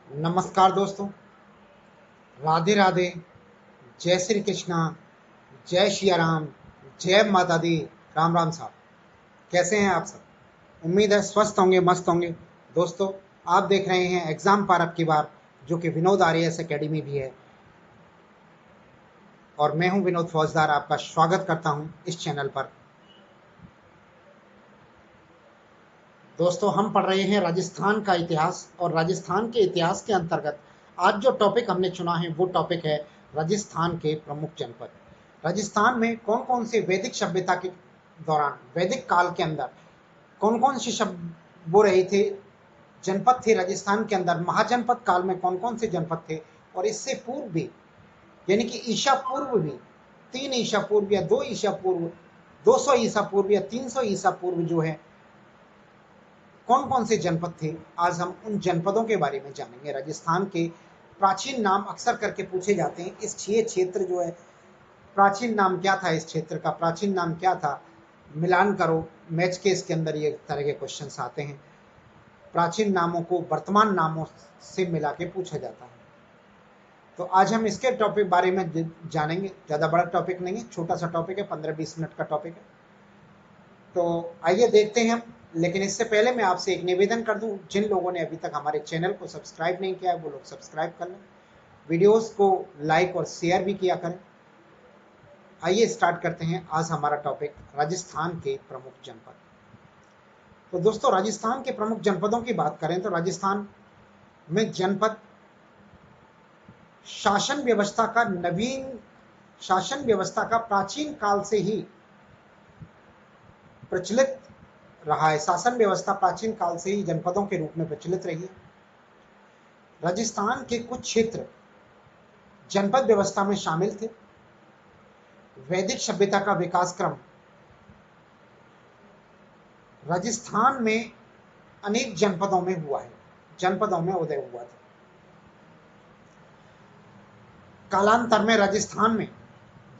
नमस्कार दोस्तों, राधे राधे, जय श्री कृष्णा, जय सिया राम, जय माता दी, राम राम साहब। कैसे हैं आप सब? उम्मीद है स्वस्थ होंगे, मस्त होंगे। दोस्तों, आप देख रहे हैं एग्जाम पार अब की बार, जो कि विनोद आर्यस एकेडमी भी है, और मैं हूं विनोद फौजदार, आपका स्वागत करता हूं इस चैनल पर। दोस्तों, हम पढ़ रहे हैं राजस्थान का इतिहास, और राजस्थान के इतिहास के अंतर्गत आज जो टॉपिक हमने चुना है वो टॉपिक है राजस्थान के प्रमुख जनपद। राजस्थान में कौन कौन से वैदिक सभ्यता के दौरान, वैदिक काल के अंदर कौन कौन से शब्द वो रहे थे, जनपद थे राजस्थान के अंदर। महाजनपद काल में कौन कौन से जनपद थे, और इससे पूर्व भी, यानी कि ईसा पूर्व भी, 3 ईसा पूर्व या 2 ईसा पूर्व, 200 ईसा पूर्व या 300 ईसा पूर्व जो है, कौन कौन से जनपद थे। आज हम उन जनपदों के बारे में जानेंगे। राजस्थान के प्राचीन नाम अक्सर करके पूछे जाते हैं। इस ये क्षेत्र जो है, प्राचीन नाम क्या था, इस क्षेत्र का प्राचीन नाम क्या था, मिलान करो मैच के, इसके अंदर ये तरह के क्वेश्चंस आते हैं। प्राचीन नामों को वर्तमान नामों से मिला के पूछा जाता है। तो आज हम इसके टॉपिक बारे में जानेंगे। ज़्यादा बड़ा टॉपिक नहीं है, छोटा सा टॉपिक है, 15-20 मिनट का टॉपिक है। तो आइए देखते हैं हम। लेकिन इससे पहले मैं आपसे एक निवेदन कर दूं, जिन लोगों ने अभी तक हमारे चैनल को सब्सक्राइब नहीं किया है वो लोग सब्सक्राइब कर लें, वीडियोस को लाइक और शेयर भी किया करें। आइए स्टार्ट करते हैं आज हमारा टॉपिक, राजस्थान के प्रमुख जनपद। तो दोस्तों, राजस्थान के प्रमुख जनपदों की बात करें तो राजस्थान में जनपद शासन व्यवस्था का नवीन शासन व्यवस्था का प्राचीन काल से ही प्रचलित रहा है। शासन व्यवस्था प्राचीन काल से ही जनपदों के रूप में प्रचलित रही है। राजस्थान के कुछ क्षेत्र जनपद व्यवस्था में शामिल थे। वैदिक सभ्यता का विकास क्रम राजस्थान में अनेक जनपदों में हुआ है, जनपदों में उदय हुआ था। कालांतर में राजस्थान में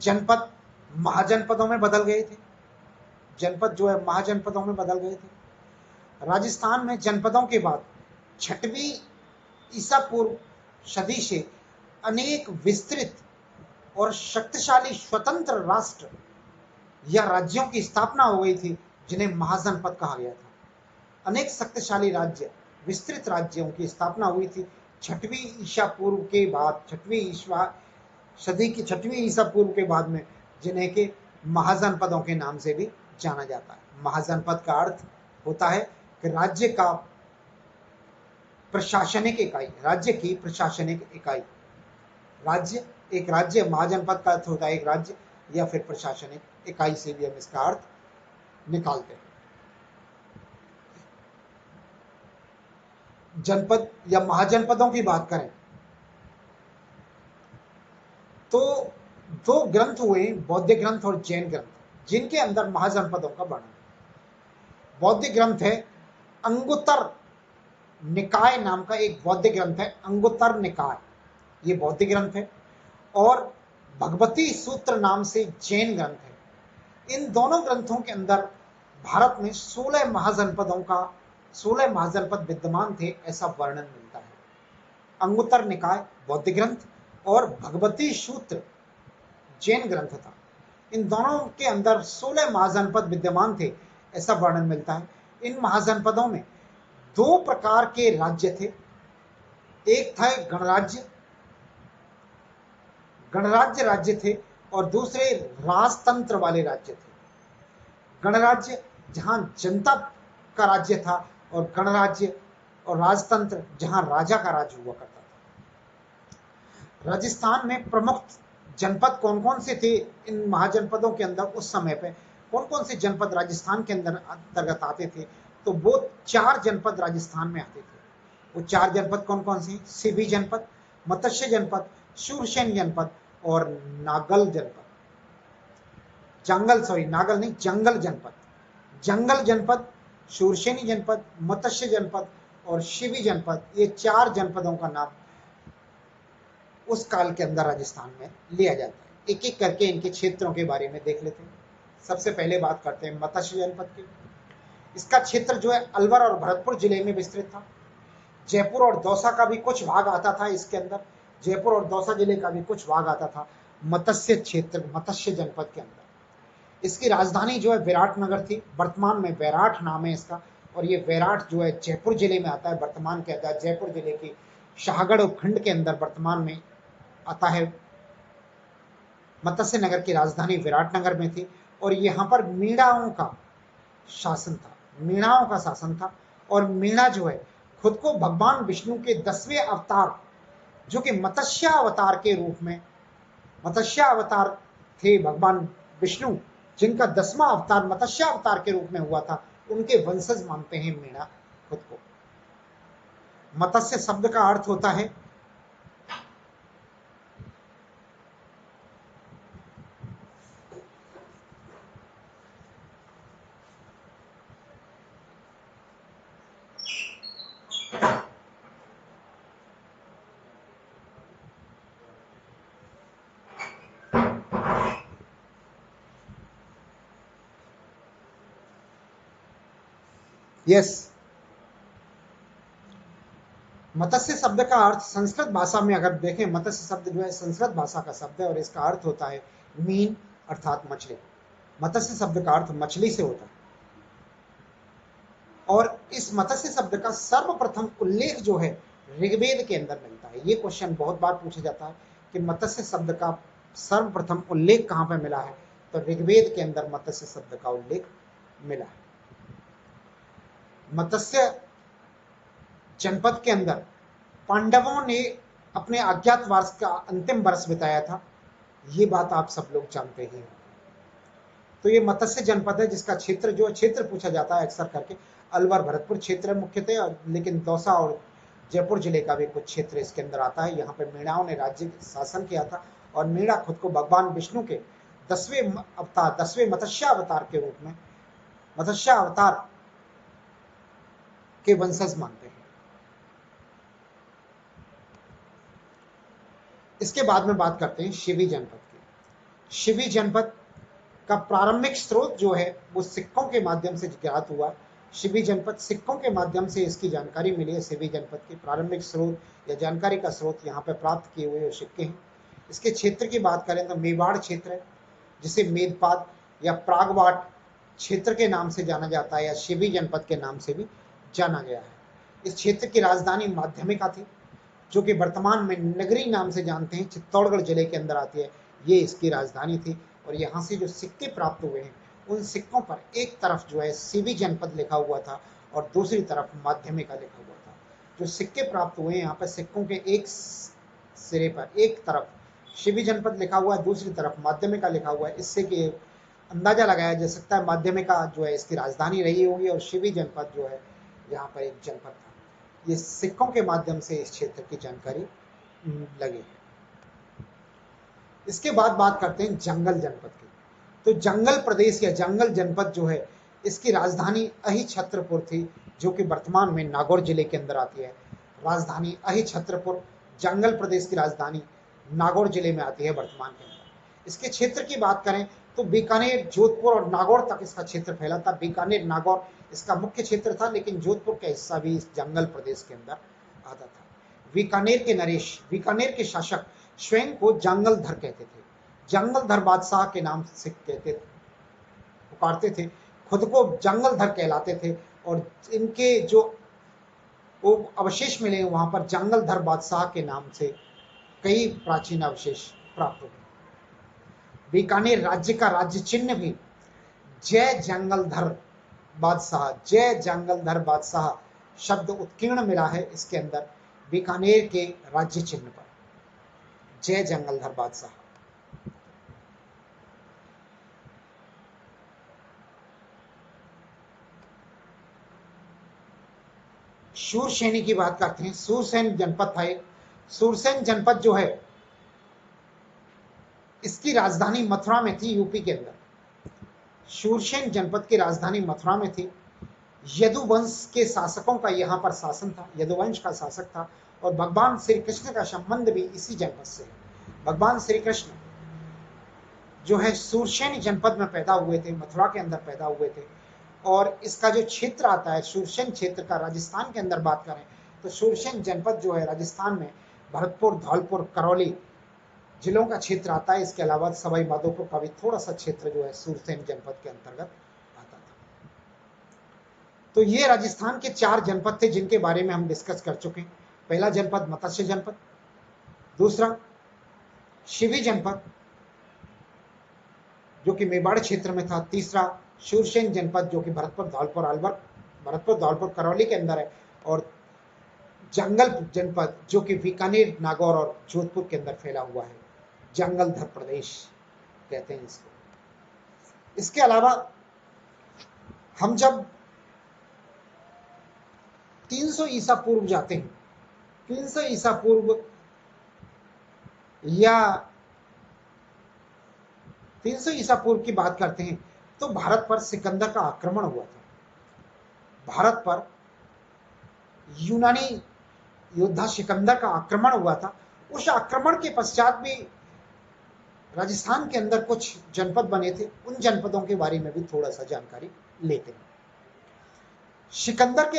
जनपद महाजनपदों में बदल गए थे। जनपद जो है महाजनपदों में बदल गए थे। राजस्थान में जनपदों के बाद 6वीं ईसा पूर्व सदी से अनेक विस्तृत और शक्तिशाली स्वतंत्र राष्ट्र या राज्यों की स्थापना हो गई थी, जिन्हें महाजनपद कहा गया था। अनेक शक्तिशाली राज्य, विस्तृत राज्यों की स्थापना हुई थी 6वीं ईसा पूर्व के बाद, 6वीं ईसा सदी की 6वीं ईसा पूर्व के बाद में, जिन्हें के महाजनपदों के नाम से भी जाना जाता है। महाजनपद का अर्थ होता है कि राज्य का प्रशासनिक इकाई, राज्य की प्रशासनिक इकाई। राज्य, एक राज्य, महाजनपद का अर्थ होता है एक राज्य या फिर प्रशासनिक इकाई से भी हम इसका अर्थ निकालते हैं। जनपद या महाजनपदों की बात करें तो दो ग्रंथ हुए, बौद्ध ग्रंथ और जैन ग्रंथ, जिनके अंदर महाजनपदों का वर्णन। बौद्ध ग्रंथ है अंगुत्तर निकाय नाम का एक बौद्ध ग्रंथ है, अंगुत्तर निकाय, ये बौद्ध ग्रंथ है। और भगवती सूत्र नाम से जैन ग्रंथ है। इन दोनों ग्रंथों के अंदर भारत में 16 महाजनपद विद्यमान थे, ऐसा वर्णन मिलता है। अंगुत्तर निकाय बौद्ध ग्रंथ और भगवती सूत्र जैन ग्रंथ था। इन दोनों के अंदर 16 महाजनपद विद्यमान थे, ऐसा वर्णन मिलता है। इन महाजनपदों में दो प्रकार के राज्य थे। एक था गणराज्य, गणराज्य राज्य थे, और दूसरे राजतंत्र वाले राज्य थे। गणराज्य जहां जनता का राज्य था, और गणराज्य और राजतंत्र जहां राजा का राज हुआ करता था। राजस्थान में प्रमुख जनपद कौन कौन से थे इन महाजनपदों के अंदर उस समय पे, कौन कौन से जनपद राजस्थान के अंदर अंतर्गत आते थे, तो वो 4 जनपद राजस्थान में आते थे। वो 4 जनपद कौन कौन से? सिभी जनपद, मत्स्य जनपद, शूरसेन जनपद और नागल जनपद। नागल नहीं, जंगल जनपद। जंगल जनपद, शूरसेनी जनपद, मत्स्य जनपद और शिवी जनपद, ये 4 जनपदों का नाम उस काल के अंदर राजस्थान में लिया जाता है। एक एक करके इनके क्षेत्रों के बारे में देख लेते हैं। सबसे पहले बात करते हैं मत्स्य जनपद की। इसका क्षेत्र जो है अलवर और भरतपुर जिले में विस्तृत था। जयपुर और दौसा का भी कुछ भाग आता था इसके अंदर, जयपुर और दौसा जिले का भी कुछ भाग आता था मत्स्य क्षेत्र, मत्स्य जनपद के अंदर। इसकी राजधानी जो है विराटनगर थी, वर्तमान में बैराठ नाम है इसका, और ये बैराठ जो है जयपुर जिले में आता है, वर्तमान के आता है जयपुर जिले की शाहगढ़ उपखंड के अंदर वर्तमान में आता है। मत्स्य नगर की राजधानी विराटनगर में थी, और यहाँ पर मीणाओं का शासन था, मीणाओं का शासन था। और मीणा जो है खुद को भगवान विष्णु के 10वें अवतार, जो कि मत्स्य अवतार के रूप में, मत्स्य अवतार थे भगवान विष्णु, जिनका 10वां अवतार मत्स्य अवतार के रूप में हुआ था, उनके वंशज मानते हैं मीणा खुद को। मत्स्य शब्द का अर्थ होता है यस, मत्स्य शब्द का अर्थ संस्कृत भाषा में अगर देखें, मत्स्य शब्द जो है संस्कृत भाषा का शब्द है और इसका अर्थ होता है मीन अर्थात मछली। मत्स्य शब्द का अर्थ मछली से होता है। और इस मत्स्य शब्द का सर्वप्रथम उल्लेख जो है ऋग्वेद के अंदर मिलता है। ये क्वेश्चन बहुत बार पूछा जाता है कि मत्स्य शब्द का सर्वप्रथम उल्लेख कहां पर मिला है, तो ऋग्वेद के अंदर मत्स्य शब्द का उल्लेख मिला है। मत्स्य जनपद के अंदर पांडवों ने अपने अज्ञातवास का अंतिम वर्ष बिताया था, ये बात आप सब लोग जानते ही हैं। तो ये मत्स्य जनपद है, जिसका क्षेत्र जो क्षेत्र पूछा जाता है अक्सर करके अलवर भरतपुर क्षेत्र मुख्यतः, लेकिन दौसा और जयपुर जिले का भी कुछ क्षेत्र इसके अंदर आता है। यहाँ पे मीणाओं ने राज्य शासन किया था, और मीणा खुद को भगवान विष्णु के 10वें अवतार, 10वें मत्स्य अवतार के रूप में, मत्स्य अवतार के वंशज मानते हैं। इसके बाद में बात करते हैं शिवी जनपद की। शिवी जनपद का प्रारंभिक स्रोत जो है वो सिक्कों के माध्यम से ज्ञात हुआ। शिवी जनपद सिक्कों के माध्यम से इसकी जानकारी मिली है। शिवी जनपद के प्रारंभिक स्रोत या जानकारी का स्रोत यहाँ पे प्राप्त किए हुए सिक्के हैं। इसके क्षेत्र की बात करें तो मेवाड़ क्षेत्र है, जिसे मेदपाद या प्रागवाट क्षेत्र के नाम से जाना जाता है, या शिवी जनपद के नाम से भी जाना गया है। इस क्षेत्र की राजधानी माध्यमिका थी, जो कि वर्तमान में नगरी नाम से जानते हैं, चित्तौड़गढ़ जिले के अंदर आती है। ये इसकी राजधानी थी। और यहाँ से जो सिक्के प्राप्त हुए हैं, उन सिक्कों पर एक तरफ जो है शिवी जनपद लिखा हुआ था और दूसरी तरफ माध्यमिका लिखा हुआ था। जो सिक्के प्राप्त हुए हैं यहाँ पर सिक्कों के एक सिरे पर एक तरफ शिवी जनपद लिखा हुआ है, दूसरी तरफ माध्यमिका लिखा हुआ है। इससे कि अंदाजा लगाया जा सकता है माध्यमिका जो है इसकी राजधानी रही होगी, और शिवी जनपद जो है यहाँ पर एक जनपद था। ये सिक्कों के माध्यम से इस क्षेत्र की जानकारी लगी। इसके बाद बात करते हैं जंगल जनपद की। तो जंगल प्रदेश या जंगल जनपद जो है, इसकी राजधानी अहि छत्रपुर थी, जो कि वर्तमान में नागौर जिले के अंदर आती है। राजधानी अहि छत्रपुर, जंगल प्रदेश की राजधानी नागौर जिले में आती है वर्तमान के अंदर। इसके क्षेत्र की बात करें तो बीकानेर, जोधपुर और नागौर तक इसका क्षेत्र फैला था। बीकानेर, नागौर इसका मुख्य क्षेत्र था, लेकिन जोधपुर का हिस्सा भी इस जंगल प्रदेश के अंदर आता था। बीकानेर के नरेश, बीकानेर के शासक स्वयं को जंगलधर कहते थे, जंगलधर बादशाह के नाम से कहते पुकारते थे, खुद को जंगलधर कहलाते थे। और इनके जो वो अवशेष मिले वहां पर जंगलधर बादशाह के नाम से कई प्राचीन अवशेष प्राप्त हुए। बीकानेर राज्य का राज्य चिन्ह भी जय जंगलधर बादशाह, जय जंगलधर बादशाह शब्द उत्कीर्ण मिला है इसके अंदर बीकानेर के राज्य चिन्ह पर, जय जंगलधर बादशाह। शूरसेनी की बात करते हैं। सूरसेन जनपद था एक। सूरसेन जनपद जो है इसकी राजधानी मथुरा में थी, यूपी के अंदर। शूरसेन जनपद की राजधानी मथुरा में थी। यदुवंश के शासकों का यहाँ पर शासन था, यदुवंश का शासक था। और भगवान श्री कृष्ण का संबंध भी इसी जनपद से है। भगवान श्री कृष्ण जो है शूरसेन जनपद में पैदा हुए थे, मथुरा के अंदर पैदा हुए थे। और इसका जो क्षेत्र आता है शूरसेन क्षेत्र का, राजस्थान के अंदर बात करें तो शूरसेन जनपद जो है राजस्थान में भरतपुर, धौलपुर, करौली जिलों का क्षेत्र आता है। इसके अलावा सवाई माधोपुर का भी थोड़ा सा क्षेत्र जो है शूरसेन जनपद के अंतर्गत आता था। तो ये राजस्थान के 4 जनपद थे जिनके बारे में हम डिस्कस कर चुके हैं। पहला जनपद मत्स्य जनपद, दूसरा शिवी जनपद जो कि मेवाड़ क्षेत्र में था, तीसरा शूरसेन जनपद जो कि भरतपुर, धौलपुर, अलवर, भरतपुर, धौलपुर, करौली के अंदर है, और जंगल जनपद जो कि बीकानेर, नागौर और जोधपुर के अंदर फैला हुआ है। जंगलधर प्रदेश कहते हैं इसको। इसके अलावा हम जब 300 ईसा पूर्व जाते हैं, 300 ईसा पूर्व या 300 ईसा पूर्व की बात करते हैं तो भारत पर सिकंदर का आक्रमण हुआ था। भारत पर यूनानी योद्धा सिकंदर का आक्रमण हुआ था। उस आक्रमण के पश्चात भी राजस्थान के अंदर कुछ जनपद बने थे। उन जनपदों के बारे में भी थोड़ा सा जानकारी लेते हैं। सिकंदर के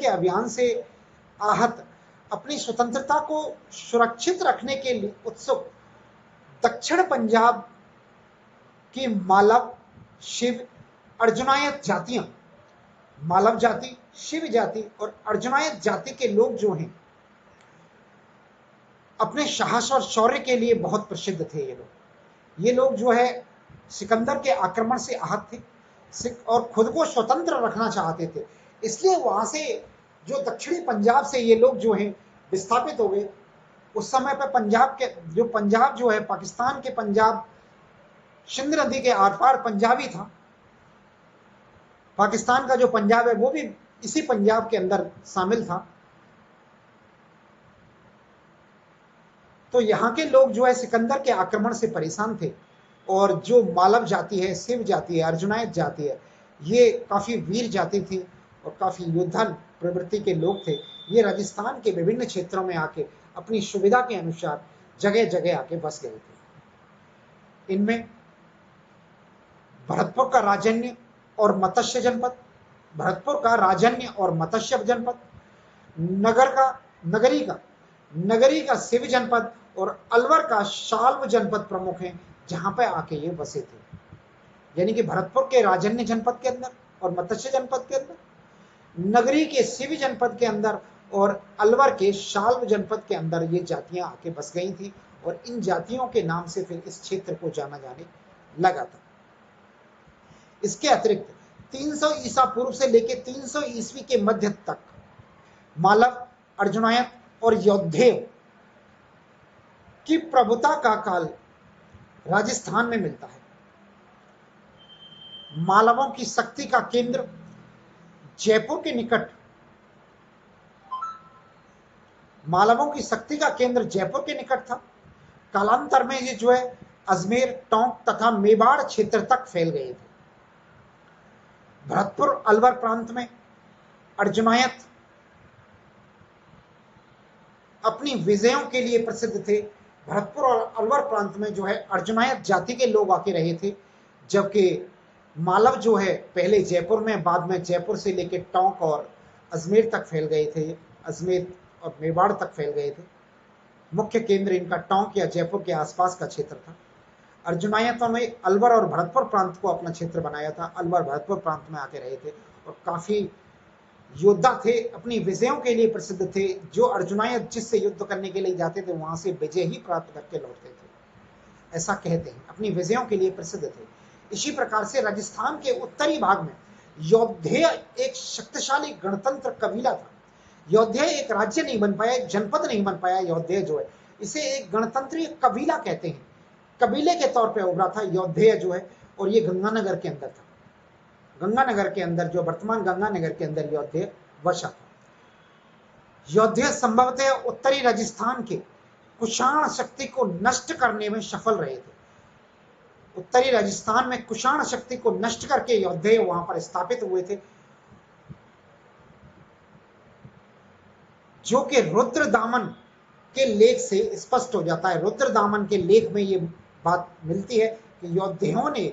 अभियान से आहत अपनी स्वतंत्रता को सुरक्षित रखने के लिए उत्सुक दक्षिण पंजाब की मालव, शिव, अर्जुनायत जातियां, मालव जाति, शिव जाति और अर्जुनायत जाति के लोग जो हैं अपने साहस और शौर्य के लिए बहुत प्रसिद्ध थे। ये लोग जो है सिकंदर के आक्रमण से आहत थे और खुद को स्वतंत्र रखना चाहते थे। इसलिए वहां से जो दक्षिणी पंजाब से ये लोग जो हैं विस्थापित हो गए। उस समय पर पंजाब जो है पाकिस्तान के पंजाब, सिंध नदी के आर पार पंजाबी था। पाकिस्तान का जो पंजाब है वो भी इसी पंजाब के अंदर शामिल था। तो यहाँ के लोग जो है सिकंदर के आक्रमण से परेशान थे और जो मालव जाति है, शिव जाति है, अर्जुनायत जाति है, ये काफी वीर जाति थी और काफी योद्धन प्रवृत्ति के लोग थे। ये राजस्थान के विभिन्न क्षेत्रों में आके अपनी सुविधा के अनुसार जगह जगह आके बस गए थे। इनमें भरतपुर का राजन्य और मत्स्य जनपद, भरतपुर का राजन्य और मत्स्य जनपद, नगरी का शिव जनपद और अलवर का शाल्व जनपद प्रमुख हैं जहां पे आके ये बसे थे। यानी कि भरतपुर के राजन्य जनपद के अंदर और मत्स्य जनपद के अंदर, नगरी के शिव जनपद के अंदर और अलवर के शाल्व जनपद के अंदर ये जातियां आके बस गई थी और इन जातियों के नाम से फिर इस क्षेत्र को जाना जाने लगा था। इसके अतिरिक्त 300 ईसा पूर्व से लेकर 300 ईस्वी के मध्य तक मालव, अर्जुनायत और यौधेय की प्रभुता का काल राजस्थान में मिलता है। मालवों की शक्ति का केंद्र जयपुर के निकट था। कालांतर में ये जो है अजमेर, टोंक तथा मेवाड़ क्षेत्र तक फैल गए थे। भरतपुर, अलवर प्रांत में अर्जुनायत अपनी विजयों के लिए प्रसिद्ध थे। भरतपुर और अलवर प्रांत में जो है अर्जुनायत जाति के लोग आके रहे थे, जबकि मालव जो है पहले जयपुर में, बाद में जयपुर से लेकर टोंक और अजमेर तक फैल गए थे। अजमेर और मेवाड़ तक फैल गए थे। मुख्य केंद्र इनका टोंक या जयपुर के आसपास का क्षेत्र था। अर्जुनायतों ने अलवर और भरतपुर प्रांत को अपना क्षेत्र बनाया था। अलवर, भरतपुर प्रांत में आके रहे थे और काफी योद्धा थे, अपनी विजयों के लिए प्रसिद्ध थे। जो अर्जुनायत जिससे युद्ध करने के लिए जाते थे वहां से विजय ही प्राप्त करके लौटते थे, ऐसा कहते हैं। अपनी विजयों के लिए प्रसिद्ध थे। इसी प्रकार से राजस्थान के उत्तरी भाग में यौधेय एक शक्तिशाली गणतंत्र कबीला था। यौधेय एक राज्य नहीं बन पाया, एक जनपद नहीं बन पाया। यौधेय जो है इसे एक गणतंत्रीय कबीला कहते हैं, कबीले के तौर पे उभरा था यौधेय जो है। और ये गंगानगर के अंदर था। गंगानगर के अंदर, जो वर्तमान गंगानगर के अंदर यौधेय बसा था। यौधेय संभवतः उत्तरी राजस्थान के कुषाण शक्ति को नष्ट करने में सफल रहे थे। उत्तरी राजस्थान में कुषाण शक्ति को नष्ट करके यौधेय वहां पर स्थापित हुए थे, जो कि रुद्रदामन के लेख से स्पष्ट हो जाता है। रुद्रदामन के लेख में ये बात मिलती है कि यौधेयों ने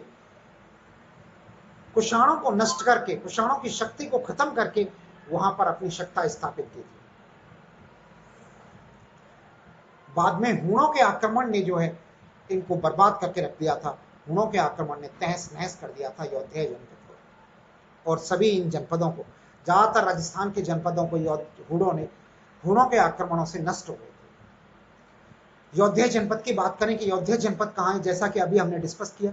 कुषाणों को नष्ट करके, कुषाणों की शक्ति को खत्म करके वहां पर अपनी सत्ता स्थापित की थी। बाद में हूणों के आक्रमण ने जो है इनको बर्बाद करके रख दिया था। हूणों के आक्रमण ने तहस नहस कर दिया था अयोध्या जनपद को, और सभी इन जनपदों को, ज्यादातर राजस्थान के जनपदों को हूणों के आक्रमणों से नष्ट हो गए थे। अयोध्या जनपद की बात करें कि अयोध्या जनपद कहाँ है, जैसा कि अभी हमने डिस्कस किया,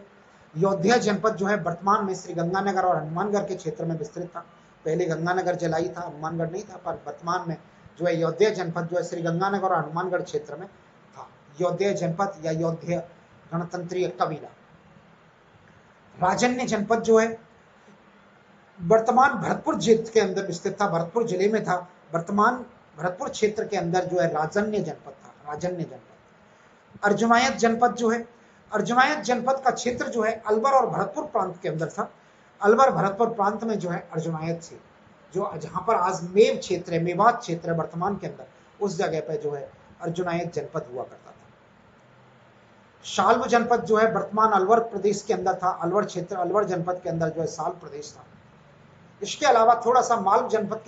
अयोध्या जनपद जो है वर्तमान में श्री गंगानगर और हनुमानगढ़ के क्षेत्र में विस्तृत था। पहले गंगानगर जिला ही था, हनुमानगढ़ नहीं था, पर वर्तमान में जो है अयोध्या जनपद जो है श्री गंगानगर और हनुमानगढ़ क्षेत्र में था। अयोध्या जनपद या अयोध्या गणतंत्रीय कबीला। राजन्य जनपद जो है वर्तमान भरतपुर जिले के अंदर विस्तृत था, भरतपुर जिले में था। वर्तमान भरतपुर क्षेत्र के अंदर जो है राजन्य जनपद था, राजन्य जनपद। अर्जुमायत जनपद जो है, अर्जुमायत जनपद का क्षेत्र जो है अलवर और भरतपुर प्रांत के अंदर था। अलवर भरतपुर प्रांत में जो है अर्जुमायत थी, जो जहां पर आज मेव क्षेत्र है, मेवात क्षेत्र है वर्तमान के अंदर, उस जगह पर जो है अर्जुनायत जनपद हुआ करता था। शाल्व जनपद जो है वर्तमान अलवर प्रदेश के अंदर था, अलवर क्षेत्र, अलवर जनपद के अंदर जो है शाल्व प्रदेश था। इसके अलावा थोड़ा सा मालव जनपद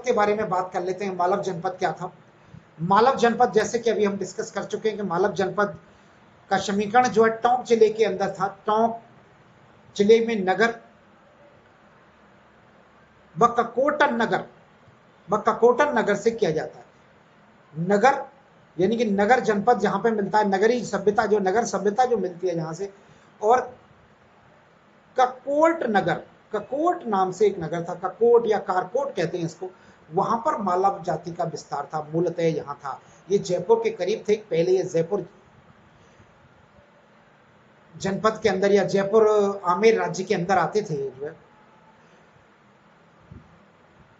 के बारे में बात कर लेते हैं। मालव जनपद क्या था? मालव जनपद, जैसे कि अभी हम डिस्कस कर चुके हैं कि मालव जनपद का समीकरण जो है टोंक जिले के अंदर था। टोंक जिले में नगर बक्काकोटन नगर से किया जाता है। नगर यानी कि नगर जनपद जहां पे मिलता है, नगरी सभ्यता जो नगर सभ्यता जो मिलती है जहां से, और ककोट नाम से एक नगर था, ककोट या कारकोट कहते हैं इसको, वहां पर मालव जाति का विस्तार था, मूलतः यहाँ था। ये जयपुर के करीब थे, पहले ये जयपुर जनपद के अंदर या जयपुर आमेर राज्य के अंदर आते थे। जो है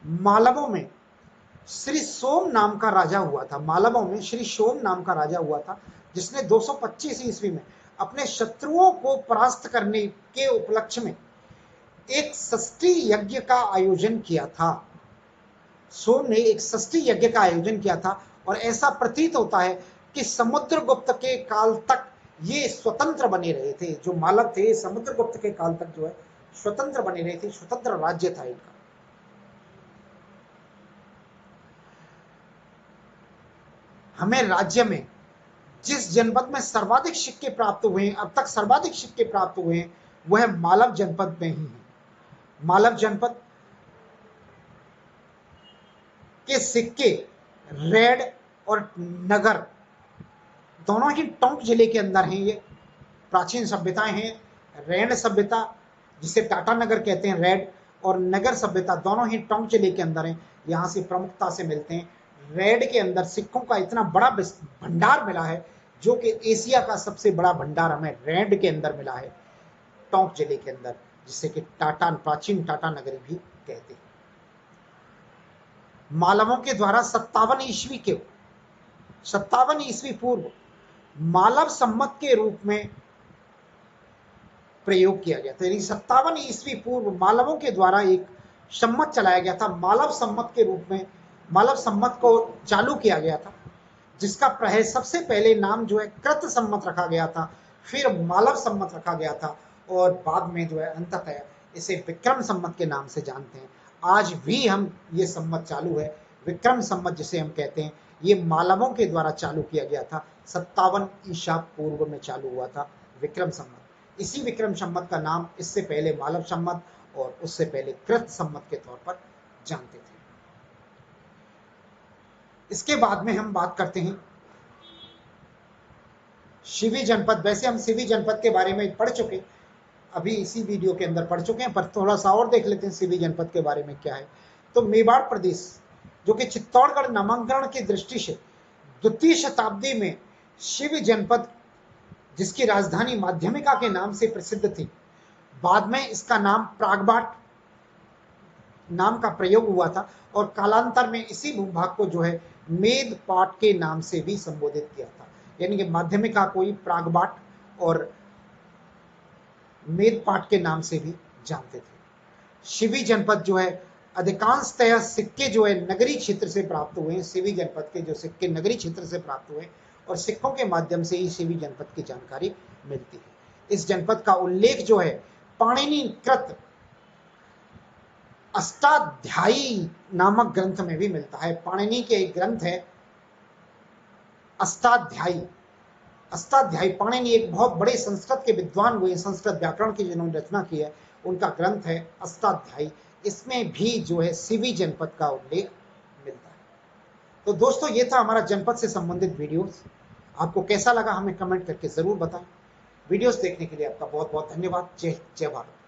मालवों में श्री सोम नाम का राजा हुआ था, मालवों में श्री सोम नाम का राजा हुआ था, जिसने 225 ईस्वी में अपने शत्रुओं को परास्त करने के उपलक्ष्य में एक षष्ठी यज्ञ का आयोजन किया था। सोम ने एक षष्ठी यज्ञ का आयोजन किया था, और ऐसा प्रतीत होता है कि समुद्रगुप्त के काल तक ये स्वतंत्र बने रहे थे। जो मालव थे समुद्रगुप्त के काल तक जो है स्वतंत्र बने रहे थे, स्वतंत्र राज्य था इनका। हमें राज्य में जिस जनपद में सर्वाधिक सिक्के प्राप्त हुए हैं, अब तक सर्वाधिक सिक्के प्राप्त हुए हैं, वह मालव जनपद में ही है। मालव जनपद के सिक्के रेड और नगर दोनों ही टोंक जिले के अंदर हैं। ये प्राचीन सभ्यताएं हैं। रेड सभ्यता जिसे टाटा नगर कहते हैं, रेड, और नगर सभ्यता दोनों ही टोंक जिले के अंदर हैं, यहाँ से प्रमुखता से मिलते हैं। रेड के अंदर सिक्कों का इतना बड़ा भंडार मिला है, जो कि एशिया का सबसे बड़ा भंडार हमें रेड के अंदर मिला है, टोंक जिले के अंदर, जिसे कि प्राचीन टाटा नगरी भी कहते हैं। मालवों के द्वारा 57 ईस्वी पूर्व मालव सम्मत के रूप में प्रयोग किया गया था। यानी 57 ईस्वी पूर्व मालवों के द्वारा एक सम्मत चलाया गया था, मालव सम्मत के रूप में मालव सम्मत को चालू किया गया था, जिसका सबसे पहले नाम जो है कृत सम्मत रखा गया था, फिर मालव सम्मत रखा गया था, और बाद में जो है अंततः इसे विक्रम सम्मत के नाम से जानते हैं। आज भी हम ये सम्मत चालू है, विक्रम सम्मत जिसे हम कहते हैं, ये मालवों के द्वारा चालू किया गया था। 57 ईसा पूर्व में चालू हुआ था विक्रम सम्मत। इसी विक्रम सम्मत का नाम इससे पहले मालव सम्मत और उससे पहले कृत सम्मत के तौर पर जानते थे। इसके बाद में हम बात करते हैं शिवी जनपद। वैसे हम शिवी जनपद के बारे में पढ़ चुके, अभी इसी वीडियो के अंदर पढ़ चुके हैं, पर थोड़ा सा और देख लेते हैं शिवी जनपद के बारे में क्या है। तो मेवाड़ प्रदेश, जो कि चित्तौड़गढ़ नामांकन की दृष्टि से द्वितीय शताब्दी में शिव जनपद, जिसकी राजधानी माध्यमिका के नाम से प्रसिद्ध थी, बाद में इसका नाम प्रागबाट नाम का प्रयोग हुआ था, और कालांतर में इसी भूभाग को जो है मेदपाट के नाम से भी संबोधित किया था। यानी कि माध्यमिका को ही प्रागबाट और मेदपाट के नाम से भी जानते थे। शिवी जनपद जो है अधिकांशतः सिक्के जो है नगरी क्षेत्र से प्राप्त हुए हैं। शिवी जनपद के जो सिक्के नगरी क्षेत्र से प्राप्त हुए, और सिक्कों के माध्यम से ही शिवी जनपद की जानकारी मिलती है। इस जनपद का उल्लेख जो है पाणिनि कृत अष्टाध्यायी नामक ग्रंथ में भी मिलता है। पाणिनि के एक ग्रंथ है अष्टाध्यायी। अष्टाध्यायी पाणिनि एक बहुत बड़े संस्कृत के विद्वान हुए, संस्कृत व्याकरण की जिन्होंने रचना की है, उनका ग्रंथ है अष्टाध्यायी। इसमें भी जो है सीवी जनपद का उल्लेख मिलता है। तो दोस्तों ये था हमारा जनपद से संबंधित वीडियोस। आपको कैसा लगा हमें कमेंट करके जरूर बताएं। वीडियोस देखने के लिए आपका बहुत बहुत धन्यवाद। जय जय भारत।